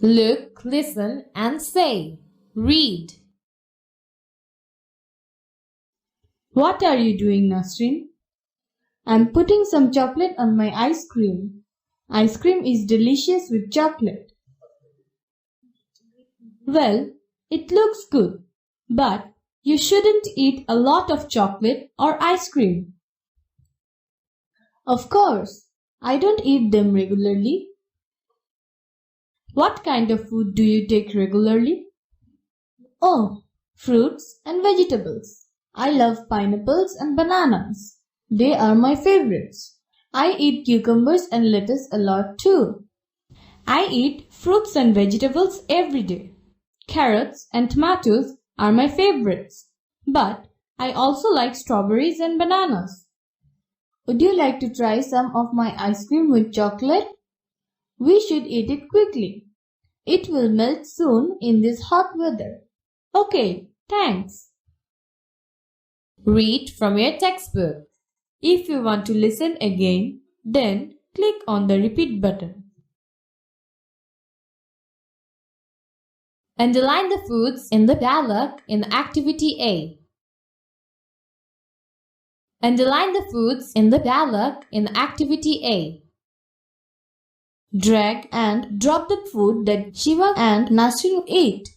Look, listen and say. Read. What are you doing, Nasrin? I'm putting some chocolate on my ice cream. Ice cream is delicious with chocolate. Well, it looks good, but you shouldn't eat a lot of chocolate or ice cream. Of course, I don't eat them regularly. What kind of food do you take regularly? Oh, fruits and vegetables. I love pineapples and bananas. They are my favorites. I eat cucumbers and lettuce a lot too. I eat fruits and vegetables every day. Carrots and tomatoes are my favorites. But I also like strawberries and bananas. Would you like to try some of my ice cream with chocolate? We should eat it quickly. It will melt soon in this hot weather. Okay, thanks. Read from your textbook. If you want to listen again, then click on the repeat button. Underline the foods in the dialogue in Activity A. Underline the foods in the dialogue in Activity A. Drag and drop the food that Shiva and Nasrin ate.